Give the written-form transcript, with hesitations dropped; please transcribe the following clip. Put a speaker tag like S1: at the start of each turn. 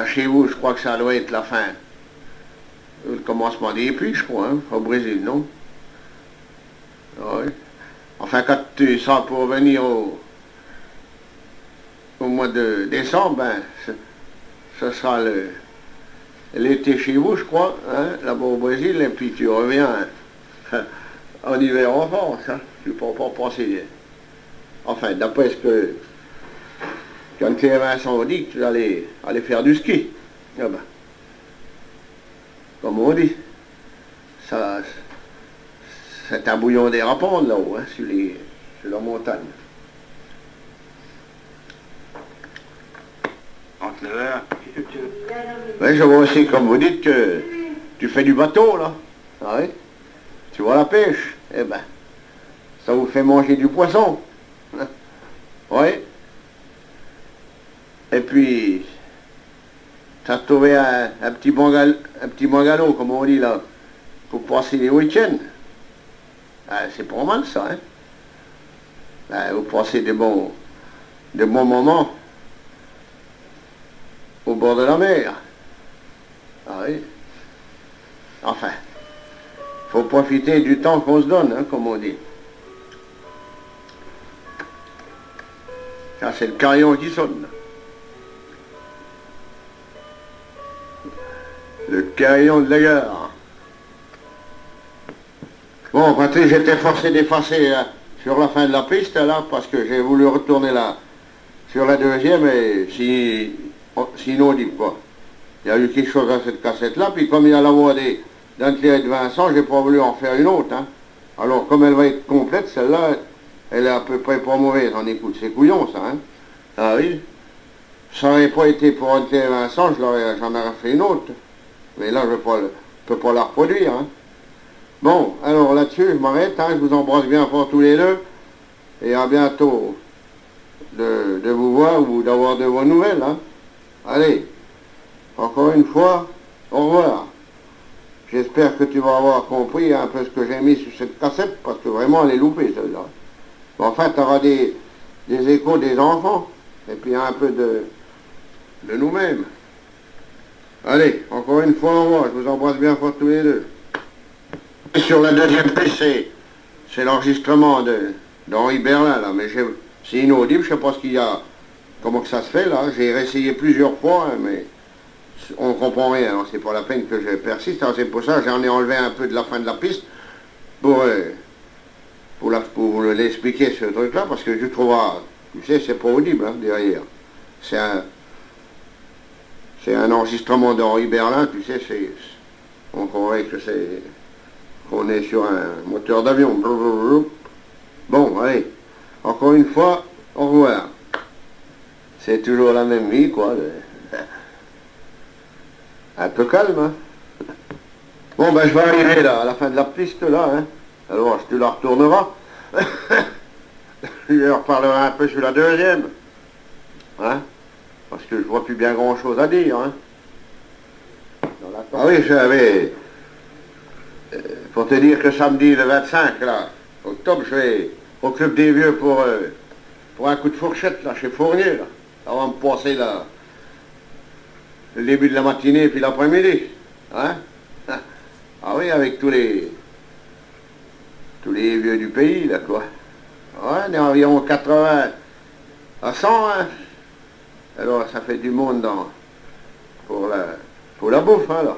S1: Chez vous, je crois que ça doit être la fin. Le commencement des pluies, je crois, hein, au Brésil, non? Oui. Enfin, quand tu seras pour venir au mois de décembre, ben, ce sera l'été chez vous, je crois, hein, là-bas au Brésil, et puis tu reviens en hiver en France, hein. Tu ne peux pas penser. Enfin, d'après ce que quand les Vincent dit que tu allais faire du ski. Ah ben, comme on dit, ça, c'est un bouillon d'air à prendre là-haut, hein, sur la montagne.
S2: Entre 9h.
S1: Mais je vois aussi, comme vous dites, que tu fais du bateau, là. Ah oui? Tu vois la pêche? Eh ben, ça vous fait manger du poisson. Hein? Oui. Et puis, t'as trouvé un petit bungalow, comme on dit là, pour passer les week-ends. Ah, c'est pas mal ça, hein? Ah, vous passez de bons moments au bord de la mer. Ah oui. Enfin, faut profiter du temps qu'on se donne, hein, comme on dit. Ça, c'est le carillon qui sonne. Le carillon de la gare. Bon, Patrick, j'étais forcé d'effacer sur la fin de la piste, là, parce que j'ai voulu retourner là, sur la deuxième, et sinon, on dit quoi. Il y a eu quelque chose à cette cassette-là, puis comme il y a la voix d'Anne-Claire et de Vincent, j'ai pas voulu en faire une autre, hein. Alors, comme elle va être complète, celle-là, elle est à peu près pas mauvaise. On écoute, c'est couillon, ça, hein. Ah oui. Ça n'aurait pas été pour Anne-Claire et Vincent, j'en aurais fait une autre. Mais là, je ne peux pas la reproduire, hein. Bon, alors là-dessus, je m'arrête, hein, je vous embrasse bien fort tous les deux, et à bientôt de vous voir ou d'avoir de vos nouvelles, hein. Allez, encore une fois, au revoir. J'espère que tu vas avoir compris un peu ce que j'ai mis sur cette cassette, parce que vraiment, elle est loupée, celle-là. Enfin, tu auras des échos des enfants, et puis un peu de nous-mêmes. Allez, encore une fois, au revoir, je vous embrasse bien fort tous les deux. Sur la deuxième piste, c'est l'enregistrement d'Henri Berlin, là, mais c'est inaudible, je ne sais pas ce qu'il y a, comment que ça se fait, là. J'ai réessayé plusieurs fois, hein, mais on ne comprend rien, hein. C'est pas la peine que je persiste, hein. C'est pour ça que j'en ai enlevé un peu de la fin de la piste, pour l'expliquer ce truc-là, parce que je trouve, tu sais, c'est pas audible, hein, derrière. C'est un enregistrement d'Henri Berlin, tu sais, on croirait que qu'on est sur un moteur d'avion. Bon, allez, encore une fois, au revoir. C'est toujours la même vie, quoi. Un peu calme, hein. Bon, ben, je vais arriver là, à la fin de la piste, là, hein. Alors, tu la retourneras. Je leur parlerai un peu sur la deuxième. Hein? Parce que je vois plus bien grand-chose à dire, hein. Ah oui, j'avais... pour te dire que samedi, le 25, là, octobre, je vais au Club des Vieux pour un coup de fourchette, là, chez Fournier, là. Avant de passer là, le début de la matinée, puis l'après-midi. Hein? Ah oui, avec tous les vieux du pays, là, quoi. Ouais, on est environ 80 à 100, hein. Alors, ça fait du monde pour la bouffe, hein, là.